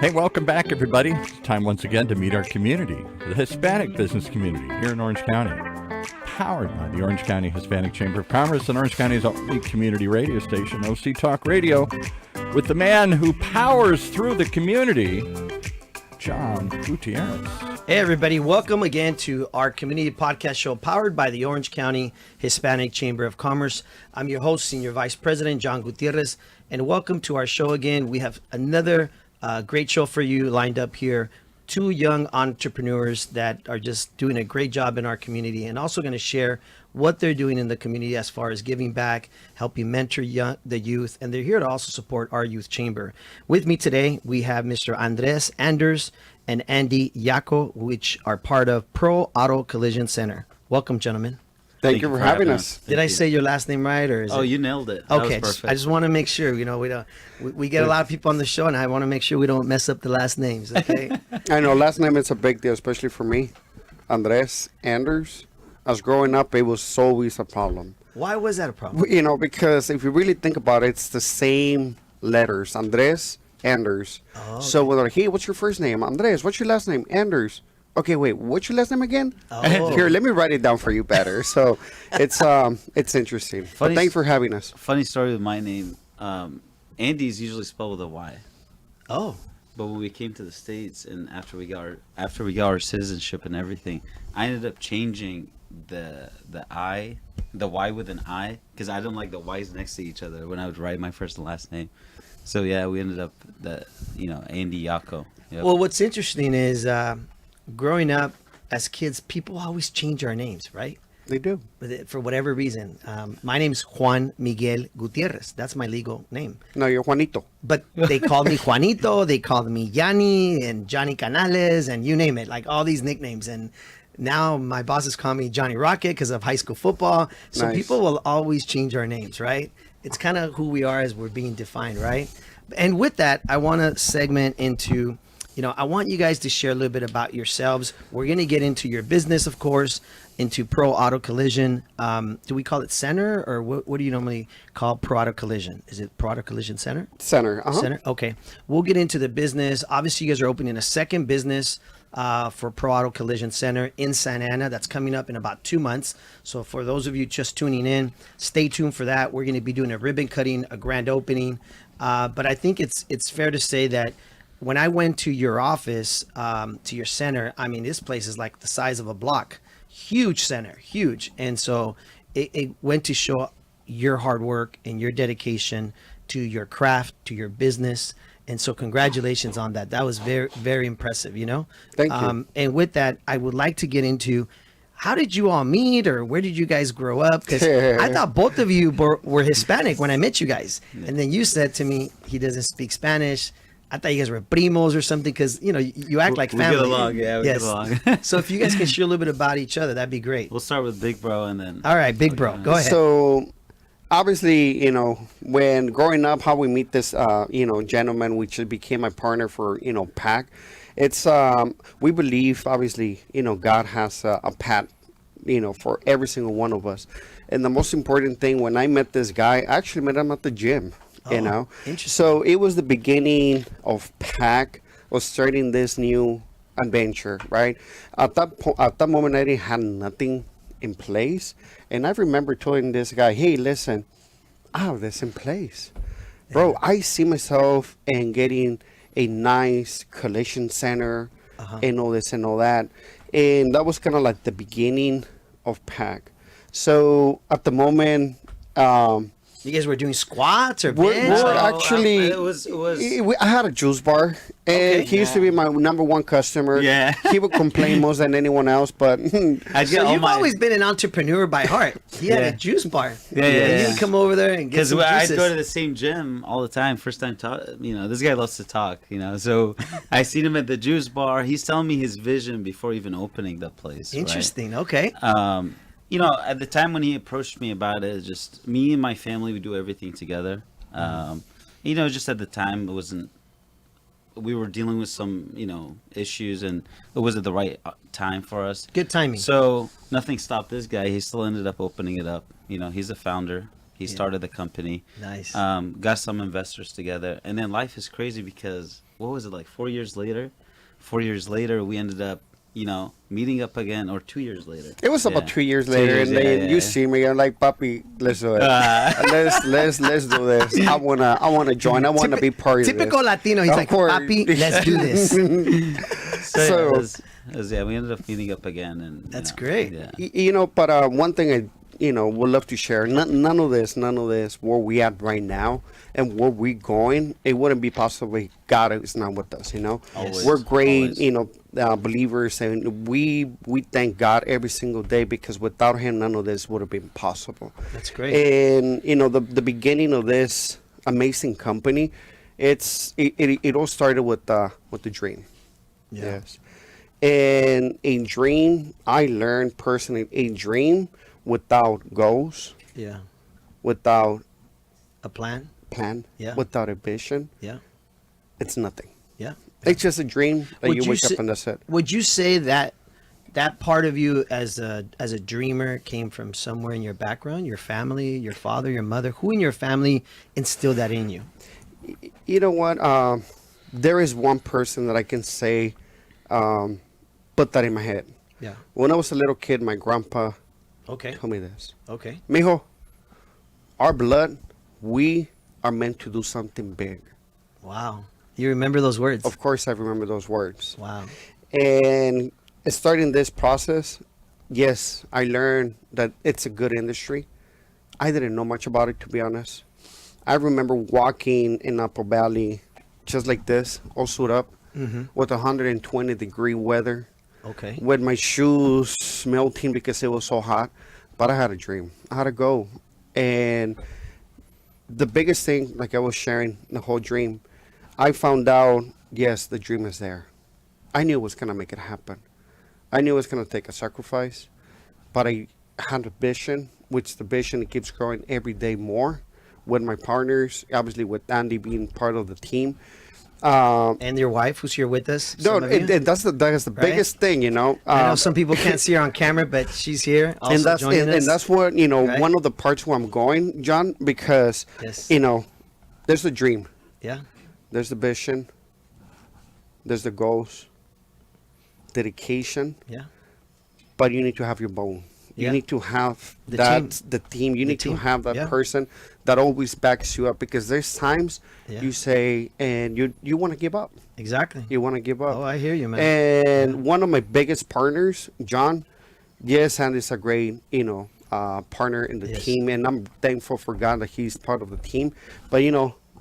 Hey, welcome back, everybody. It's time once again to meet our community, the Hispanic business community here in Orange County. Powered by the Orange County Hispanic Chamber of Commerce and Orange County's only community radio station, OC Talk Radio, with the man who powers through the community, John Gutierrez. Hey, everybody. Welcome again to our community podcast show powered by the Orange County Hispanic Chamber of Commerce. I'm your host, Senior Vice President John Gutierrez, and welcome to our show again. We have another great show for you lined up here. Two young entrepreneurs that are just doing a great job in our community and also going to share what they're doing in the community as far as giving back, helping mentor the youth, and they're here to also support our youth chamber. With me today, we have Mr. Andres Anders and Andi Yaco, which are part of Pro Auto Collision Center. Welcome, gentlemen. Thank you for having us. Did I say your last name right, or is you nailed it. Okay, that was perfect. I just want to make sure. You know, we get a lot of people on the show, and I want to make sure we don't mess up the last names. Okay. I know last name is a big deal, especially for me, Andres Anders. As growing up, it was always a problem. Why was that a problem? You know, because if you really think about it, it's the same letters, Andres, Anders. Oh, okay. So when they're like, hey, what's your first name? Andres. What's your last name? Anders. Okay, wait, what's your last name again? Oh. Here, let me write it down for you better. So it's interesting. But thanks for having us. Funny story with my name. Andy's usually spelled with a Y. Oh. But when we came to the States and after we got our citizenship and everything, I ended up changing the Y with an I, because I don't like the Y's next to each other when I would write my first and last name. So yeah, we ended up Andi Yaco. Yep. Well, what's interesting is growing up as kids, people always change our names, right? They do. For whatever reason. My name's Juan Miguel Gutierrez. That's my legal name. No, you're Juanito. But they called me Juanito. They called me Yanni and Johnny Canales and you name it, like all these nicknames. And now my bosses call me Johnny Rocket because of high school football. So Nice. People will always change our names, right? It's kind of who we are as we're being defined, right? And with that, I want to segment into, I want you guys to share a little bit about yourselves. We're going to get into your business, of course, into Pro Auto Collision. Do we call it Center, or what do you normally call Pro Auto Collision? Is it Pro Auto Collision Center? Center. Center? Okay. We'll get into the business. Obviously, you guys are opening a second business for Pro Auto Collision Center in Santa Ana. That's coming up in about 2 months. So for those of you just tuning in, stay tuned for that. We're going to be doing a ribbon cutting, a grand opening. But I think it's fair to say that when I went to your office, to your center, I mean, this place is like the size of a block. Huge center, huge. And so it went to show your hard work and your dedication to your craft, to your business. And so congratulations on that. That was very, very impressive, Thank you. And with that, I would like to get into how did you all meet, or where did you guys grow up? Because I thought both of you were Hispanic when I met you guys. And then you said to me, he doesn't speak Spanish. I thought you guys were primos or something because, you act like family. We get along, yeah, we get along. So if you guys can share a little bit about each other, that'd be great. We'll start with Big Bro and then... All right, Big Bro, go ahead. So, obviously, when growing up, how we meet this, gentleman, which became my partner for, PAC, it's, we believe, obviously, God has a path, for every single one of us. And the most important thing, when I met this guy, I actually met him at the gym. Interesting. So it was the beginning of PAC, of starting this new adventure, right? At that moment, I didn't have nothing in place, and I remember telling this guy, "Hey, listen, I have this in place, bro. I see myself in getting a nice collision center, and all this and all that." And that was kind of like the beginning of PAC. So at the moment, you guys were doing squats or we're bench? actually, it was. I had a juice bar, and he used to be my number one customer. Yeah. He would complain more than anyone else, but So you've always been an entrepreneur by heart. He had a juice bar. Yeah. He'd come over there and get some I'd juices. go to the same gym all the time. First time, this guy loves to talk, So I seen him at the juice bar. He's telling me his vision before even opening the place. Interesting. Okay. At the time when he approached me about it, just me and my family, we do everything together. Just at the time, we were dealing with some, issues, and it wasn't the right time for us. Good timing. So nothing stopped this guy. He still ended up opening it up. He's a founder. He started the company. Nice. Got some investors together. And then life is crazy because what was it, like 4 years later? 4 years later, we ended up, meeting up again, or 2 years later. It was about Yeah. 2 years 2 later, years, and yeah, then yeah, you yeah. see me. I'm like, "Papi, let's do it. Let's do this. I wanna join. I wanna be part of this." Typical Latino. He's Of like, course. "Papi, let's do this." So- We ended up meeting up again, and That's great. Yeah. But one thing I would love to share. None of this, where we at right now and where we going, it wouldn't be possible. God is not with us. Always, We're great. always. Believers, and we thank God every single day, because without Him, none of this would have been possible. That's great. And the beginning of this amazing company, it all started with the dream. Yeah. Yes. And a dream, I learned personally, a dream without goals, Yeah. without A plan. plan, Yeah. without a vision, Yeah. it's nothing. Yeah. It's just a dream that Would you you wake say- up and that's it. Would you say that part of you as a dreamer came from somewhere in your background, your family, your father, your mother? Who in your family instilled that in you? You know what? There is one person that I can say put that in my head. Yeah. When I was a little kid, my grandpa Okay. told me this. Okay. Mijo, our blood, we are meant to do something big. Wow. You remember those words? Of course, I remember those words. Wow. And starting this process, yes, I learned that it's a good industry. I didn't know much about it, to be honest. I remember walking in Apple Valley just like this, all suited up, with 120-degree weather, Okay. with my shoes melting because it was so hot. But I had a dream. I had to go. And the biggest thing, like I was sharing the whole dream, I found out, yes, the dream is there. I knew it was going to make it happen. I knew it was going to take a sacrifice, but I had a vision, which the vision, it keeps growing every day more with my partners, obviously with Andi being part of the team. And your wife, who's here with us? No, some of you? that's the Right? biggest thing, I know some people can't see her on camera, but she's here also and that's joining us. and that's what Right? one of the parts where I'm going, John, because Yes. there's the dream, Yeah. there's the vision, there's the goals, dedication, Yeah. but you need to have your bone. You Yeah. need to have The that team. the team. You The need team. to have that Yeah. person that always backs you up, because there's times Yeah. you say and you want to give up. Exactly. You want to give up. Oh, I hear you, man. And one of my biggest partners, John, yes, and is a great, partner in the Yes. team, and I'm thankful for God that he's part of the team. But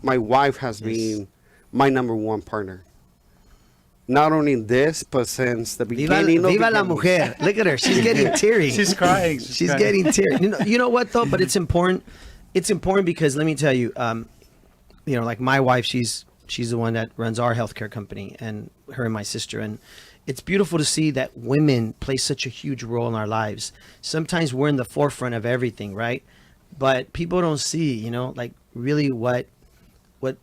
my wife has been my number one partner. Not only in this, but since the Viva, beginning. viva of la the mujer. Look at her. She's getting teary. She's crying. She's getting teary. You know what though? But it's important. It's important because let me tell you, like my wife, she's the one that runs our healthcare company, and her and my sister, and it's beautiful to see that women play such a huge role in our lives. Sometimes we're in the forefront of everything, right? But people don't see, like really what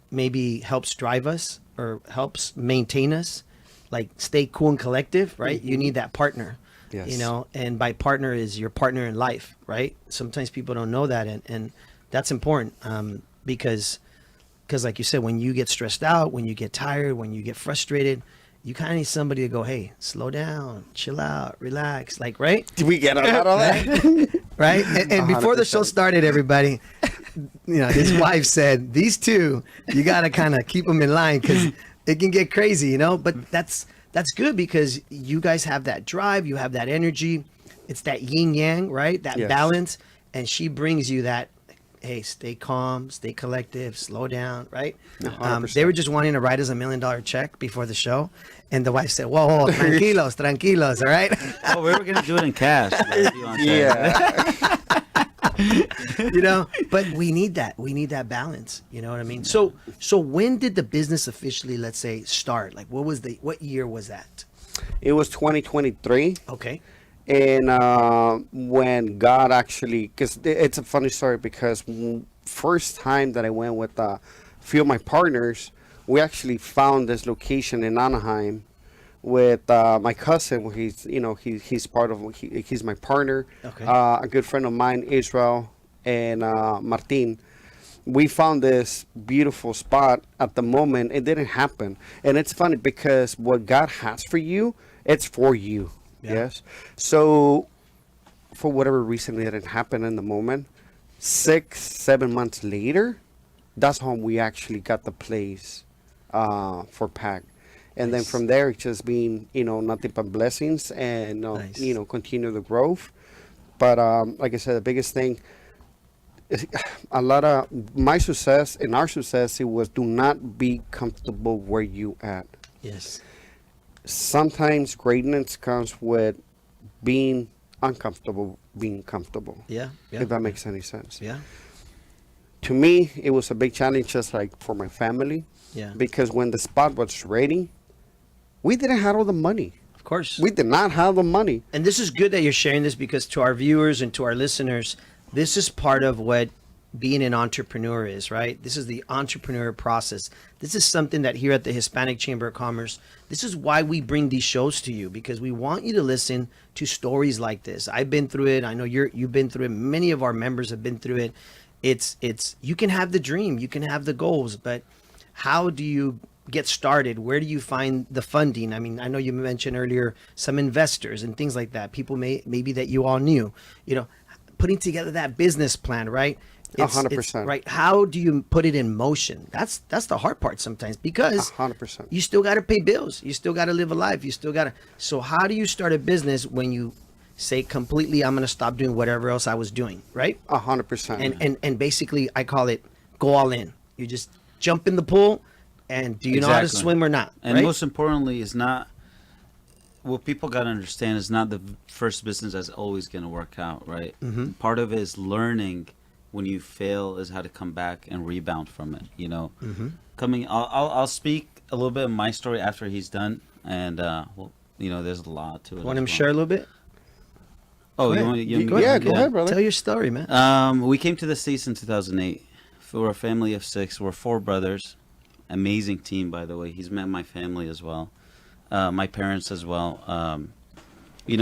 maybe helps drive us or helps maintain us, like stay cool and collective, right? You need that partner. Yes. And by partner is your partner in life, right? Sometimes people don't know that, and that's important, because like you said, when you get stressed out, when you get tired, when you get frustrated, you kind of need somebody to go, hey, slow down, chill out, relax, like, right? Did we get a lot of that? Right? And before the show 100%. started, everybody, his wife said, these two, you got to kind of keep them in line because it can get crazy, but that's good because you guys have that drive, you have that energy. It's that yin yang, right? That Yes. balance. And she brings you that, hey, stay calm, stay collective, slow down, right? 100%. They were just wanting to write us $1 million check before the show. And the wife said, whoa, tranquilos, all right? Oh, we were gonna do it in cash. Yeah. But we need that. We need that balance. You know what I mean? So when did the business officially, let's say, start? Like, what year was that? It was 2023. Okay. And when God actually, because it's a funny story, because first time that I went with a few of my partners, we actually found this location in Anaheim with my cousin. He's part of, he's my partner. Okay. A good friend of mine, Israel, and Martin. we found this beautiful spot at the moment. It didn't happen. And it's funny because what God has for you, it's for you. Yeah. Yes. So for whatever reason, it didn't happen in the moment. 6-7 months later, that's when we actually got the place for PAC. And then Nice. from there, it's just been, nothing but blessings and, Nice. continue the growth. But like I said, the biggest thing, a lot of my success and our success, it was do not be comfortable where you at. Yes. Sometimes greatness comes with being uncomfortable, being comfortable. Yeah. Yeah. If that makes any sense. Yeah. To me, it was a big challenge, just like for my family, Yeah. because when the spot was ready, we didn't have all the money. Of course. We did not have the money. And this is good that you're sharing this, because to our viewers and to our listeners, this is part of what being an entrepreneur is, right? This is the entrepreneur process. This is something that here at the Hispanic Chamber of Commerce, this is why we bring these shows to you, because we want you to listen to stories like this. I've been through it. I know you've been through it. Many of our members have been through it. It's you can have the dream, you can have the goals, but how do you get started? Where do you find the funding? I mean, I know you mentioned earlier some investors and things like that. People maybe that you all knew, putting together that business plan, right? 100%. Right. How do you put it in motion? That's the hard part sometimes, because 100%. you still got to pay bills. You still got to live a life. You still got to. So how do you start a business when you say completely, I'm going to stop doing whatever else I was doing, right? 100%. And basically, I call it go all in. You just jump in the pool, and do you know how to Exactly. swim or not? And right? most importantly, is not what people got to understand is not the first business that's always going to work out, right? Mm-hmm. Part of it is learning when you fail is how to come back and rebound from it. Mm-hmm. I'll speak a little bit of my story after he's done, and there's a lot to it. Want as him well. to share a little bit? Oh, Go you ahead. want you, Go ahead, brother. Tell your story, man. We came to the States in 2008. We're a family of 6. We're 4 brothers. Amazing team, by the way. He's met my family as well. My parents as well.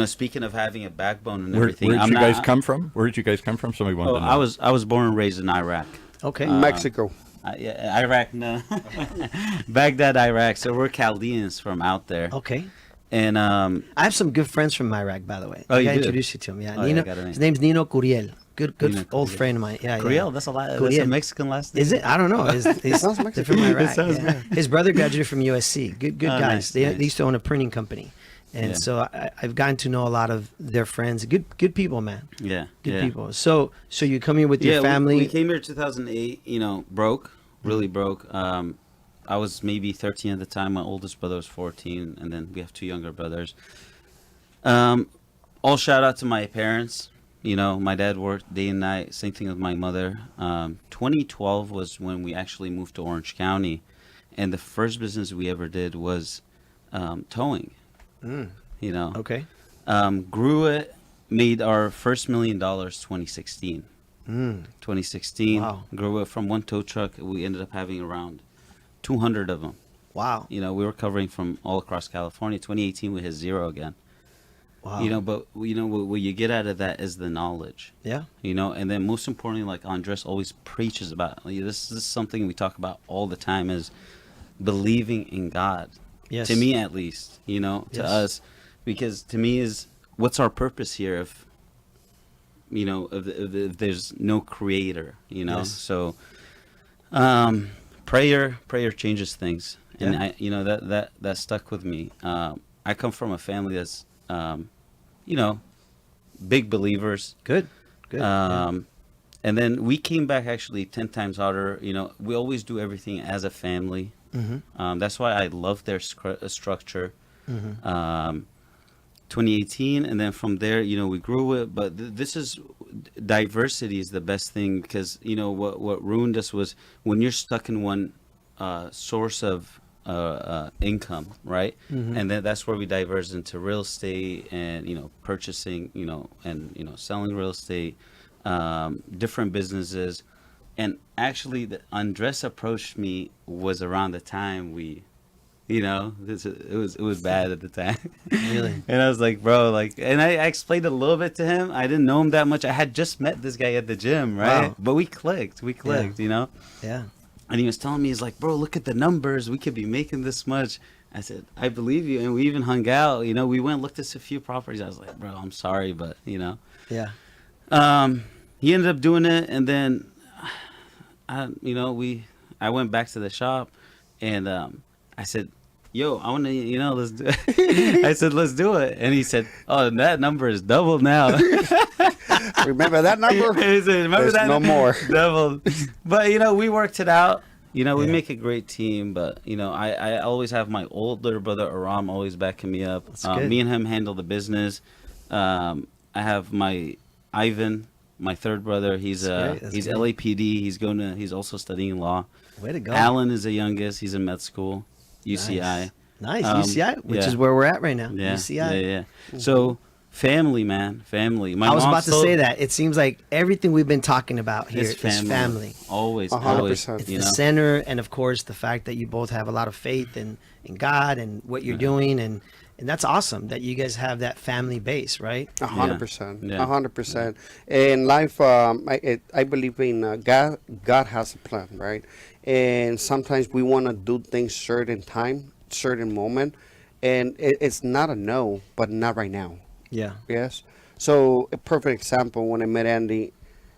Speaking of having a backbone and everything. Where'd you guys come from? Where did you guys come from? Somebody wanted to know. I was born and raised in Iraq. Okay. Mexico. Iraq, no. Baghdad, Iraq. So we're Chaldeans from out there. Okay. And I have some good friends from Iraq, by the way. Oh, I you gotta do? introduce you to him. Yeah, Oh, yeah, Nino. I got a name. His name's Nino Curiel. Good Nino old Curiel. friend of mine. Yeah, Curiel, yeah. that's a Curiel. Mexican last name. Is it? I don't know. He's Sounds they're Mexican. from It Iraq. sounds yeah. His brother graduated from USC. Good Oh, guys. nice, They nice. used to own a printing company, and Yeah. so I've gotten to know a lot of their friends. Good people, man. Yeah. Good yeah. people. So you come here with your family. We came here 2008, broke, really broke. I was maybe 13 at the time. My oldest brother was 14, and then we have 2 younger brothers. All shout out to my parents. My dad worked day and night. Same thing with my mother. 2012 was when we actually moved to Orange County, and the first business we ever did was towing. Okay. Grew it, made our first $1 million 2016. 2016. Wow. Grew it from one tow truck. We ended up having around 200 of them. Wow. We were covering from all across California. 2018, we hit 0 again. Wow. But what you get out of that is the knowledge. Yeah. And then most importantly, like Andres always preaches about, this is something we talk about all the time, is believing in God. Yes. To me, at least, to Yes. us, because to me is what's our purpose here if there's no creator, Yes. So prayer changes things, and Yeah. that stuck with me. I come from a family that's big believers. Good. Yeah. And then we came back actually 10 times harder. We always do everything as a family. Mm-hmm. That's why I love their structure. Mm-hmm. 2018, and then from there, we grew it. But this is diversity is the best thing, because what ruined us was when you're stuck in one source of income, right? Mhm. And then that's where we diverged into real estate and purchasing, and selling real estate, different businesses. And actually, the Andres approached me was around the time we You know, it was bad at the time. Really? And I was like, bro, like, and I explained a little bit to him. I didn't know him that much. I had just met this guy at the gym, right? Wow. But we clicked, you know? Yeah. And he was telling me, he's like, bro, look at the numbers. We could be making this much. I said, I believe you. And we even hung out, you know, we went and looked at a few properties. I was like, bro, I'm sorry, but, you know. Yeah. He ended up doing it. And then, I went back to the shop and I said, yo, I want to, you know, let's do it. I said, let's do it. And he said, oh, that number is double now. Remember that number? He said, remember There's that no more. double. But, you know, we worked it out. You know, we Yeah. make a great team. But, you know, I always have my older brother, Aram, always backing me up. That's good. Me and him handle the business. I have my Ivan, my third brother. He's That's great. That's he's great. LAPD. He's also studying law. Way to go. Alan is the youngest. He's in med school, UCI. Nice. Um, UCI, which yeah. is where we're at right now. Yeah, UCI. yeah. So family, man, family. My I was mom about to still- say that. It seems like everything we've been talking about here It's is family. Always, 100%. always. It's You the know, center, and of course, the fact that you both have a lot of faith in God and what you're doing, and that's awesome that you guys have that family base, right? 100%. Yeah. 100%. In life, I believe in God. God has a plan, right? And sometimes we want to do things certain time, certain moment, and it's not a no, but not right now. Yeah. Yes. So a perfect example, when I met Andy,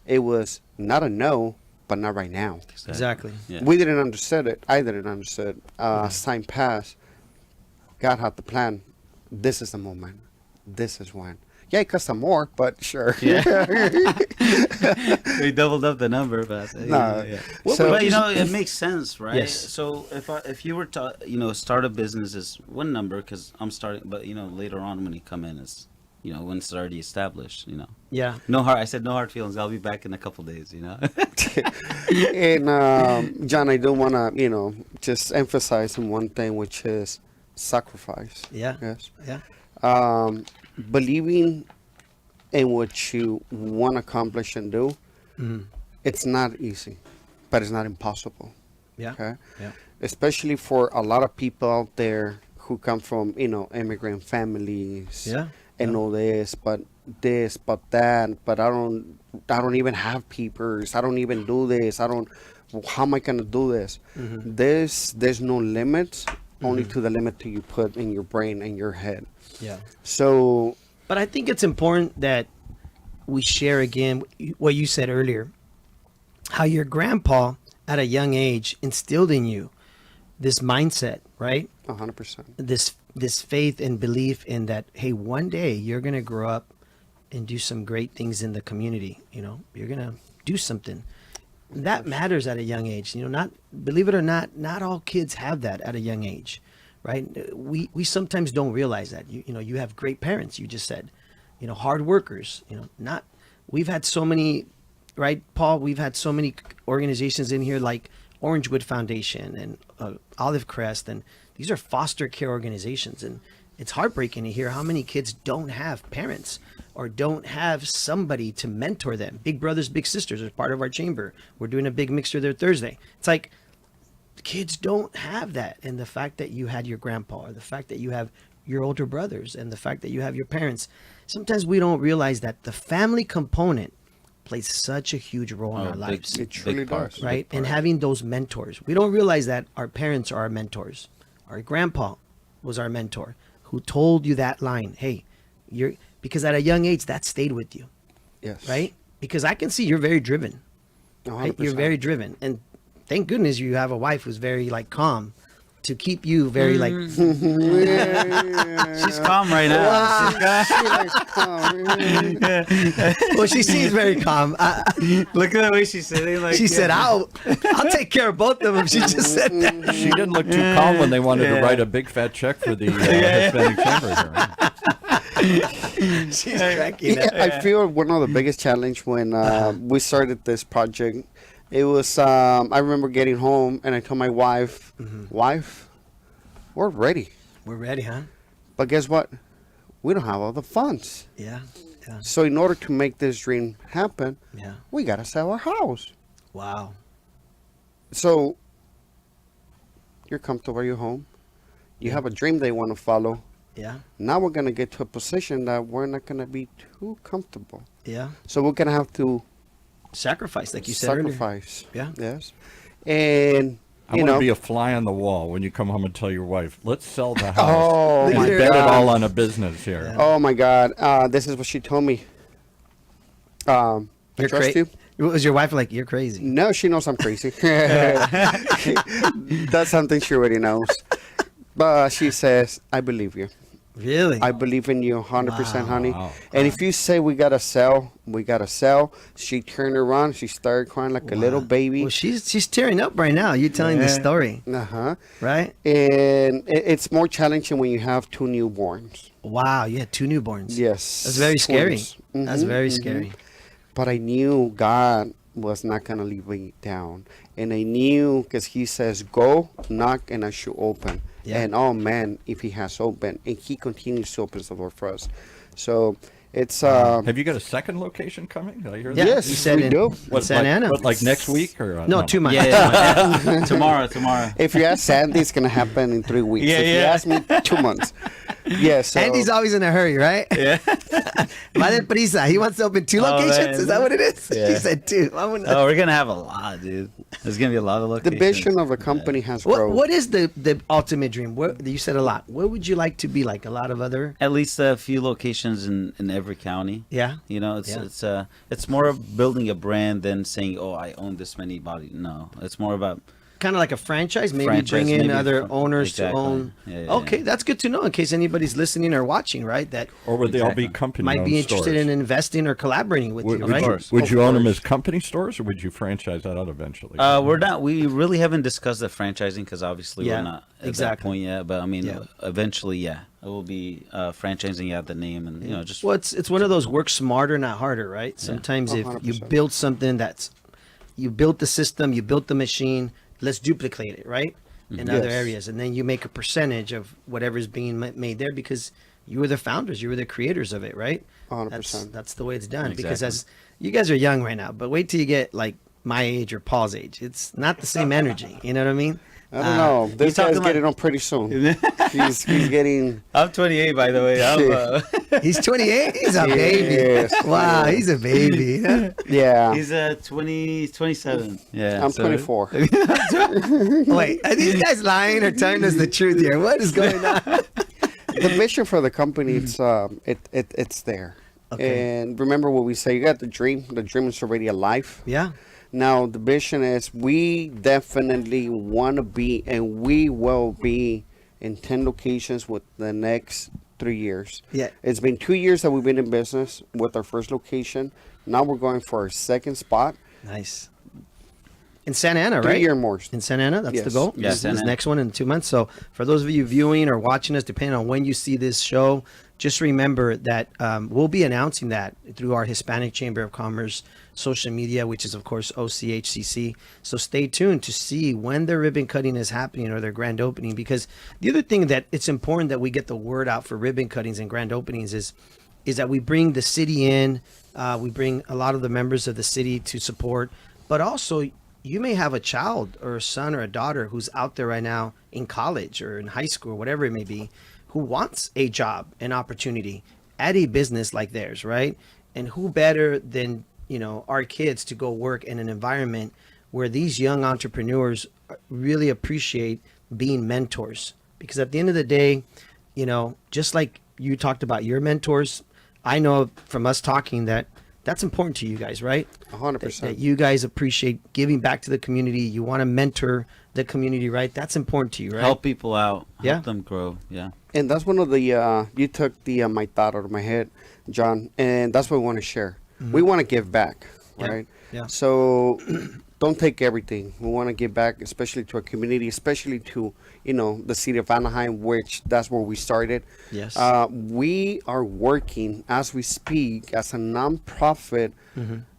it was not a no, but not right now. Exactly. Yeah. We didn't understand it. I didn't understand. As time passed, God had the plan. This is the moment. This is when. Yeah, it cost some more, but sure. Yeah. We doubled up the number, but No. yeah. So- But you know, it makes sense, right? Yes. So if you were to start a business is one number because I'm starting, but later on when you come in is when it's already established, Yeah. I said no hard feelings. I'll be back in a couple days, And John, I do want to, just emphasize on one thing, which is sacrifice. Yeah. Yes. Yeah. Believing in what you want to accomplish and do, it's not easy, but it's not impossible. Yeah. Okay. Yeah. Especially for a lot of people out there who come from, immigrant families. Yeah. And all this, but that, but I don't even have papers. I don't even do this. How am I gonna do this? There's no limits, only to the limit that you put in your brain and your head. Yeah. So, But I think it's important that we share again what you said earlier, how your grandpa at a young age instilled in you this mindset, right? 100%. This faith and belief in that, hey, one day you're going to grow up and do some great things in the community. You're going to do something that matters at a young age. Not, believe it or not all kids have that at a young age, right? We sometimes don't realize that. You have great parents, you just said, hard workers, we've had so many, right, Paul, we've had so many organizations in here like Orangewood Foundation and Olive Crest, and these are foster care organizations, and it's heartbreaking to hear how many kids don't have parents or don't have somebody to mentor them. Big brothers, big sisters are part of our chamber. We're doing a big mixer there Thursday. It's like kids don't have that, and the fact that you had your grandpa, or the fact that you have your older brothers, and the fact that you have your parents, sometimes we don't realize that the family component plays such a huge role in our lives. It truly does. Right? And having those mentors. We don't realize that our parents are our mentors. Our grandpa was our mentor who told you that line. Hey, because at a young age that stayed with you. Yes. Right? Because I can see you're very driven. Right? 100%. You're very driven. And thank goodness you have a wife who's very calm to keep you very She's calm right now. well, she seems very calm. Look at the way she's sitting. Like She said, I'll take care of both of them. She just said that. She didn't look too calm when they wanted to write a big fat check for the Hispanic Chamber here. She's cracking up. I feel one of the biggest challenge when we started this project, it was, I remember getting home and I told my wife, wife, we're ready. We're ready, huh? But guess what? We don't have all the funds. Yeah. Yeah. So in order to make this dream happen, Yeah. we got to sell our house. Wow. So you're comfortable at your home. You have a dream they want to follow. Yeah. Now we're going to get to a position that we're not going to be too comfortable. Yeah. So we're going to have to Sacrifice, like you said earlier. sacrifice. Yeah. Yes. And, I you want to know, be a fly on the wall when you come home and tell your wife, let's sell the house. oh, We my bet it God. all on a business here. Yeah. Oh, my God. This is what she told me. I You're trust you. Was your wife like, you're crazy? No, she knows I'm crazy. That's something she already knows. But she says, I believe you. Really? I believe in you 100%, honey. Wow. And if you say we got to sell, we got to sell. She turned around. She started crying like a little baby. Well, she's tearing up right now. You telling the story, Uh-huh. right? And it's more challenging when you have two newborns. Wow, you had 2 newborns. Yes. That's very scary. twins. That's Mhm, very mhm. scary. But I knew God was not going to leave me down. And I knew because he says, go, knock, and I shall open. Yeah. And oh, man, if he has opened, and he continues to open the door for us. So it's... Have you got a second location coming? Did I hear Yeah, that? Yes, you said we in, do. in Santa like, Ana. what, like next week or No, 2 months. Yeah. Tomorrow. If you ask Sandy, it's going to happen in 3 weeks. Yeah, if you yeah. ask me, 2 months. Yes. So, Andy's always in a hurry, right? Yeah. Va deprisa. He wants to open 2 Oh, locations. man. Is that what it is? Yeah. She said 2. I'm gonna- Oh, we're gonna have a lot, dude. There's gonna be a lot of the locations. vision of the company has What, grown. what is the ultimate dream? What you said a lot. What would you like to be like? A lot of other. At least a few locations in every county. Yeah. You know, Yeah. it's more of building a brand than saying, oh, I own this many body. No, it's more about Kind of like a franchise, maybe Franchise, bring in maybe other fr- owners exactly. to own. Yeah, yeah, Okay, yeah. that's good to know in case anybody's listening or watching, right? That Or would they all be Exactly. company might be interested stores? in investing or collaborating with Would, you, would right? you, course. would Of you own them course. as company stores, or would you franchise that out eventually? we're not. We really haven't discussed the franchising because obviously Yeah, we're not at that exactly. point yet. But I mean, Yeah. eventually, yeah, it will be franchising out the name and just Well, it's one of those work smarter, not harder, right? Sometimes if you 100%. build something that's you built the system, you built the machine, let's duplicate it, right? In other Yes. areas, and then you make a percentage of whatever's being made there because you were the founders, you were the creators of it, right? 100%. That's the way it's done. Because Exactly. as you guys are young right now, but wait till you get like my age or Paul's age. It's not the same energy. You know what I mean? I don't know. This talking guy's like- getting on pretty soon. he's getting... I'm 28, by the way. He's 28. He's a baby. Yes. Wow, he's a baby. Huh? Yeah. He's 27. Yeah, I'm so- 24. Wait, are these guys lying or telling us the truth here? What is going on? The mission for the company, it's there. Okay. And remember what we say, you got the dream. The dream is already alive. Yeah. Now, the vision is we definitely want to be, and we will be in 10 locations with the next 3 years. Yeah. It's been 2 years that we've been in business with our first location. Now we're going for our second spot. Nice. In Santa Ana, 3 right? year more. In Santa Ana, that's the Yes. goal. Yeah, this, Santa this Ana. next one in 2 months. So for those of you viewing or watching us, depending on when you see this show, just remember that we'll be announcing that through our Hispanic Chamber of Commerce social media, which is of course OCHCC. So stay tuned to see when their ribbon cutting is happening or their grand opening. Because the other thing that it's important that we get the word out for ribbon cuttings and grand openings is that we bring the city in, we bring a lot of the members of the city to support, but also you may have a child or a son or a daughter who's out there right now in college or in high school, whatever it may be, who wants a job, an opportunity at a business like theirs, right? And who better than, our kids to go work in an environment where these young entrepreneurs really appreciate being mentors. Because at the end of the day, just like you talked about your mentors, I know from us talking that that's important to you guys, right? 100%. That you guys appreciate giving back to the community. You want to mentor the community, right? That's important to you, right? Help people out. Yeah. Help them grow. Yeah. And that's one of the, you took the my thought out of my head, John, and that's what we want to share. We want to give back, Yeah, right? yeah. So don't take everything. We want to give back, especially to our community, especially to, the city of Anaheim, which that's where we started. Yes. We are working as we speak as a nonprofit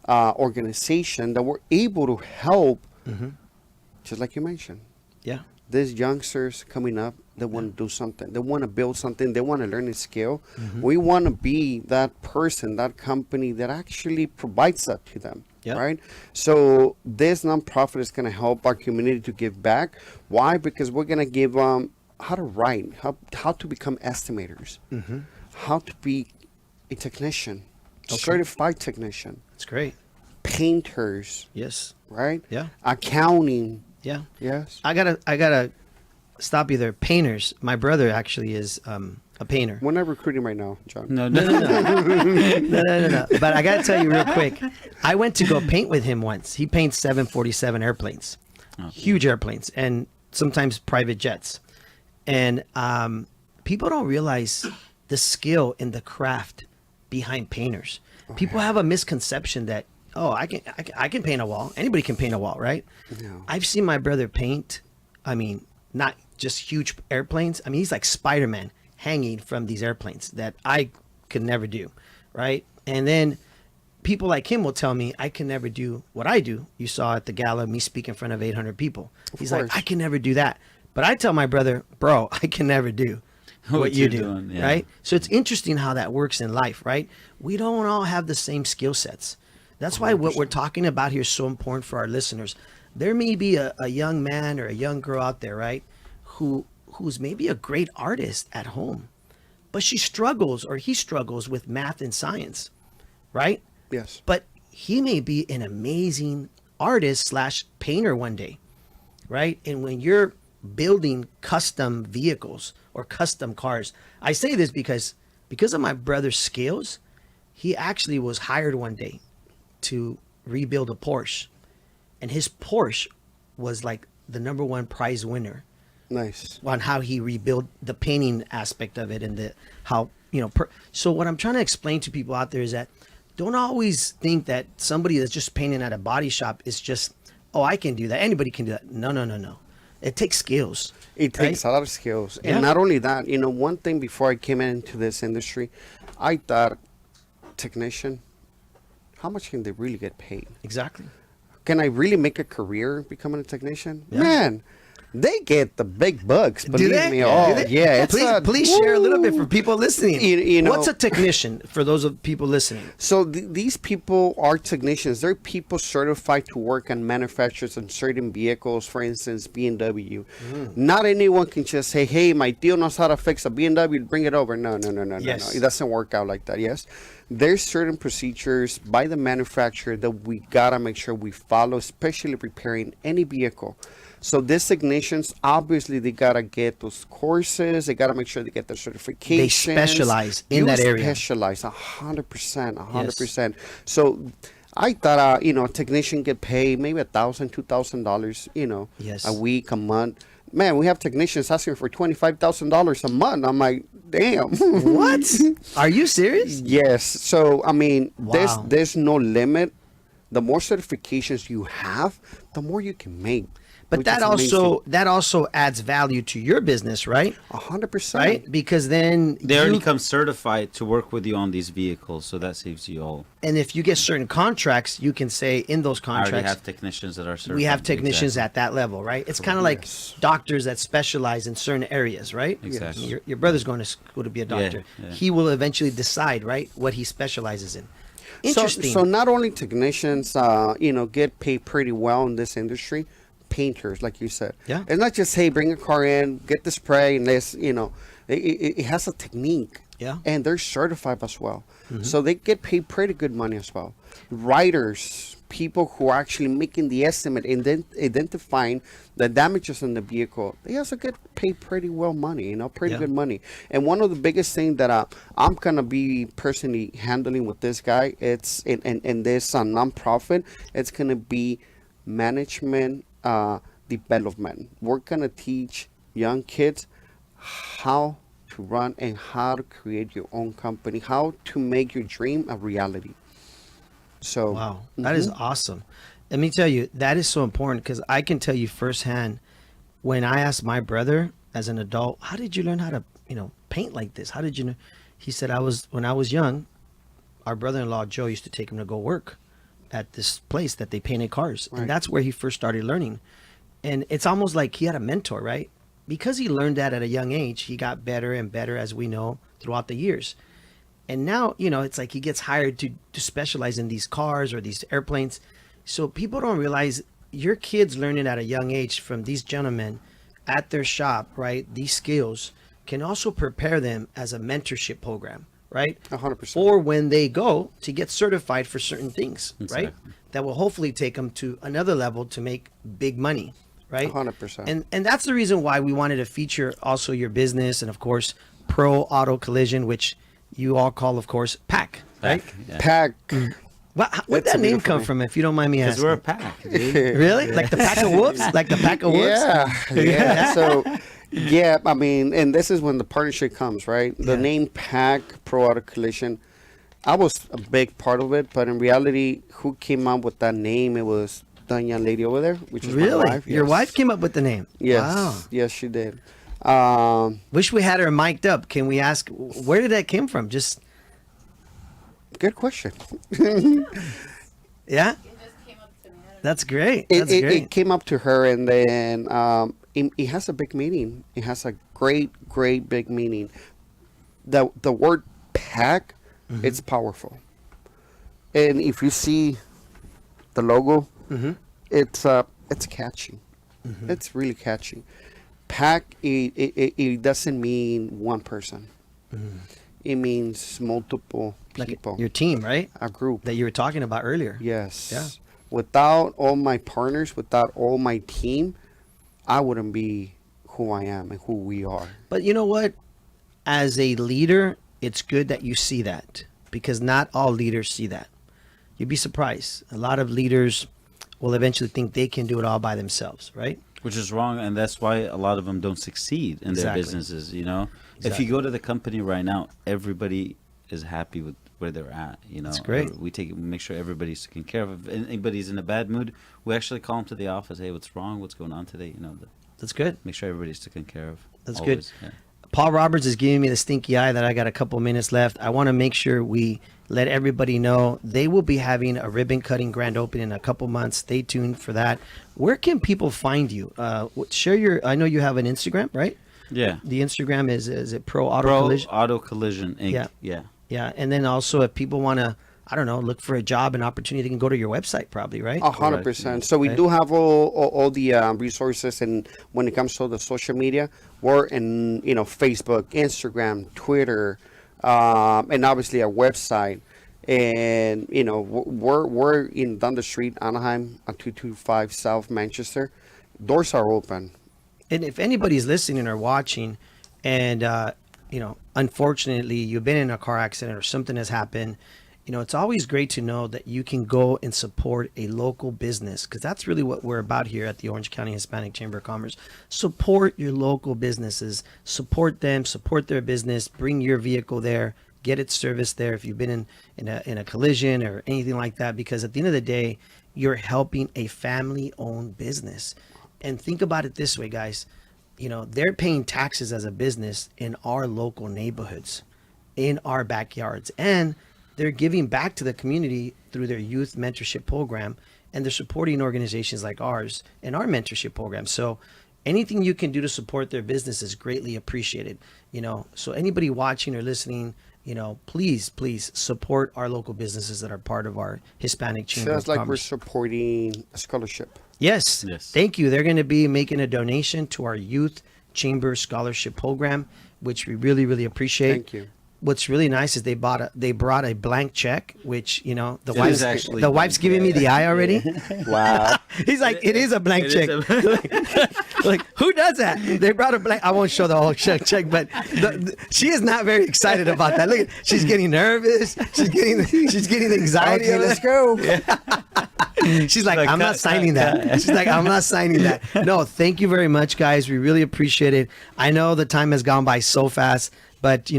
organization that we're able to help, just like you mentioned. Yeah. These youngsters coming up, they want to do something. They want to build something. They want to learn a skill. We want to be that person, that company that actually provides that to them. Yep. Right? So this nonprofit is going to help our community to give back. Why? Because we're going to give them how to write, how to become estimators, how to be a technician, certified technician, That's great. painters, Yes. right? Yeah. Accounting, Yeah. yes. I gotta stop you there. Painters. My brother actually is a painter. We're not recruiting right now, John. No, No. But I gotta tell you real quick. I went to go paint with him once. He paints 747 airplanes, huge airplanes, and sometimes private jets. And people don't realize the skill and the craft behind painters. People have a misconception that I can paint a wall. Anybody can paint a wall, right? No. I've seen my brother paint. I mean, not just huge airplanes. I mean, he's like Spider-Man hanging from these airplanes that I could never do, right? And then people like him will tell me I can never do what I do. You saw at the gala me speak in front of 800 people. He's course. like, I can never do that. But I tell my brother, bro, I can never do what you you're do, doing, yeah. right? So it's interesting how that works in life, right? We don't all have the same skill sets. That's why what we're talking about here is so important for our listeners. There may be a young man or a young girl out there, right, who's maybe a great artist at home, but she struggles or he struggles with math and science, right? Yes. But he may be an amazing artist / painter one day, right? And when you're building custom vehicles or custom cars, I say this because of my brother's skills, he actually was hired one day to rebuild a Porsche, and his Porsche was like the #1 prize winner Nice. on how he rebuilt the painting aspect of it and the how so what I'm trying to explain to people out there is that don't always think that somebody that's just painting at a body shop is just, I can do that, anybody can do that. No, it takes skills. It takes a lot of skills. Yeah. And not only that, one thing before I came into this industry, I thought, technician, how much can they really get paid? Exactly. Can I really make a career becoming a technician? Yeah. Man, they get the big bucks. Believe they? me. Do Oh, they? yeah. It's Please share a little bit for people listening. You know- What's a technician for those of people listening? So these people are technicians. They're people certified to work on manufacturers and certain vehicles, for instance, BMW. Not anyone can just say, hey, my deal knows how to fix a BMW, bring it over. No. Yes. It doesn't work out like that, yes? There's certain procedures by the manufacturer that we got to make sure we follow, especially repairing any vehicle. So these technicians, obviously, they got to get those courses. They got to make sure they get their certifications. They specialize in that area. Specialize 100%. So I thought, a technician get paid maybe $1,000, $2,000, Yes. a week, a month. Man, we have technicians asking for $25,000 a month. I'm like, damn. What? Are you serious? Yes. So, I mean, Wow. there's no limit. The more certifications you have, the more you can make. But which that is also adds value to your business, right? 100%. Right? Because then They already come certified to work with you on these vehicles, so that saves you all. and if you get certain contracts, you can say in those I already contracts have technicians that are certified. we have technicians Exactly. at that level, right? It's kind of like Yes. doctors that specialize in certain areas, right? Exactly. Your brother's going to school to be a doctor. yeah. He will eventually decide, right, what he specializes in. Interesting. So not only technicians, get paid pretty well in this industry, painters, like you said. Yeah. It's not just, hey, bring a car in, get the spray, and this, it has a technique. Yeah. And they're certified as well. So they get paid pretty good money as well. Writers, people who are actually making the estimate and then identifying the damages on the vehicle, they also get paid pretty well money, pretty Yeah. good money. And one of the biggest things that I'm going to be personally handling with this guy, it's in this nonprofit, it's going to be management development. We're going to teach young kids how to run and how to create your own company, how to make your dream a reality. So Wow, that is awesome. Let me tell you, that is so important because I can tell you firsthand when I asked my brother as an adult, how did you learn how to, paint like this? How did you know? He said, when I was young, our brother-in-law, Joe, used to take him to go work at this place that they painted cars. Right. And that's where he first started learning. And it's almost like he had a mentor, right? Because he learned that at a young age, he got better and better, as we know, throughout the years. And now, it's like he gets hired to specialize in these cars or these airplanes. So people don't realize your kids learning at a young age from these gentlemen at their shop, right, these skills can also prepare them as a mentorship program, right? 100%. Or when they go to get certified for certain things, right? Exactly. That will hopefully take them to another level to make big money, right? 100%. And that's the reason why we wanted to feature also your business and of course Pro Auto Collision, which you all call of course PAC, right? Yeah. Pack. Where'd That's that a name beautiful come name. from, if you don't mind me Because asking? we're a pack, dude. Really? Like the pack of wolves? Like the pack of wolves? Yeah. So, yeah, I mean, and this is when the partnership comes, right? The Yeah. name Pack Pro Auto Collision, I was a big part of it, but in reality, who came up with that name? It was the young lady over there, which is my Really? wife. Your Yes. wife came up with the name? Yes. Wow. Yes, she did. Wish we had her mic'd up. Can we ask, where did that come from? Just, Good question. yeah? It just came up to me. I don't That's great. It, That's it, great. it came up to her, and then it has a big meaning. It has a great big meaning. The word pack, Mm-hmm. it's powerful. And if you see the logo, Mm-hmm. it's catchy. It's really catchy. Pack, it doesn't mean one person. It means multiple Mm-hmm. Like people. your team, right? A group. That you were talking about earlier. Yes. Yeah. Without all my partners, without all my team, I wouldn't be who I am and who we are. But you know what? As a leader, it's good that you see that because not all leaders see that. You'd be surprised. A lot of leaders will eventually think they can do it all by themselves, right? Which is wrong, and that's why a lot of them don't succeed in their Exactly. businesses. You know, Exactly. if you go to the company right now, everybody is happy with where they're at. You know, That's great. We make sure everybody's taken care of. If anybody's in a bad mood, we actually call them to the office. Hey, what's wrong? What's going on today? You know, That's good. make sure everybody's taken care of. That's always. good. Yeah. Paul Roberts is giving me the stinky eye that I got a couple minutes left. I want to make sure we let everybody know they will be having a ribbon cutting grand opening in a couple months. Stay tuned for that. Where can people find you? Share your. I know you have an Instagram, right? Yeah. The Instagram is it Pro Auto Pro Collision? Auto Collision Inc. Yeah. Yeah. Yeah, and then also if people want to, I don't know, look for a job and opportunity, they can go to your website probably, right? 100%. So we Okay. do have all the resources, and when it comes to the social media, we're in Facebook, Instagram, Twitter, and obviously our website. And we're in down the street, Anaheim, on 225 South Manchester. Doors are open. And if anybody's listening or watching, and unfortunately you've been in a car accident or something has happened, it's always great to know that you can go and support a local business, because that's really what we're about here at the Orange County Hispanic Chamber of Commerce. Support your local businesses, support them, support their business, bring your vehicle there, get it serviced there if you've been in a collision or anything like that, because at the end of the day, you're helping a family-owned business. And think about it this way, guys. They're paying taxes as a business in our local neighborhoods, in our backyards, and they're giving back to the community through their youth mentorship program, and they're supporting organizations like ours in our mentorship program. So anything you can do to support their business is greatly appreciated. So anybody watching or listening, please support our local businesses that are part of our Hispanic Chamber Sounds of like we're Commerce. supporting a scholarship. Yes. Yes. Thank you. They're going to be making a donation to our Youth Chamber Scholarship Program, which we really, really appreciate. Thank you. What's really nice is they brought a blank check, which the It wife's is actually the wife's giving me the eye already. Wow. He's like, it is a blank It check. is Like, who does that? They brought a blank. I won't show the whole check, but she is not very excited about that. Look, she's getting nervous. She's getting anxiety. Okay, let's go. She's like, I'm not signing that. She's like, I'm not signing that. No, thank you very much, guys. We really appreciate it. I know the time has gone by so fast, but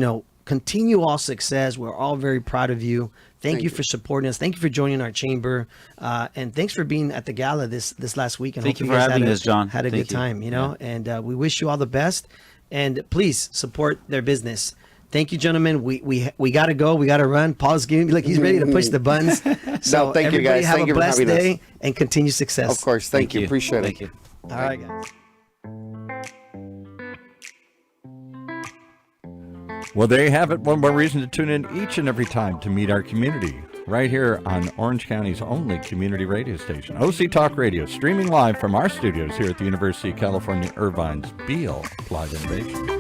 continue all success. We're all very proud of you. Thank you for supporting us. Thank you for joining our chamber, and thanks for being at the gala this last week. And Thank hope you for guys having had us, John. Had a Thank good you. time, Yeah. and we wish you all the best. And please support their business. Thank you, gentlemen. We gotta go. We gotta run. Paul's giving me he's ready to push the buttons. So No, thank you, everybody guys. have Thank a you for blessed having us. day and continue success. Of course. Thank you. Appreciate Thank it. you. All right, guys. Well, there you have it. One more reason to tune in each and every time to meet our community. right here on Orange County's only community radio station, OC Talk Radio, streaming live from our studios here at the University of California, Irvine's Beale Applied Innovation.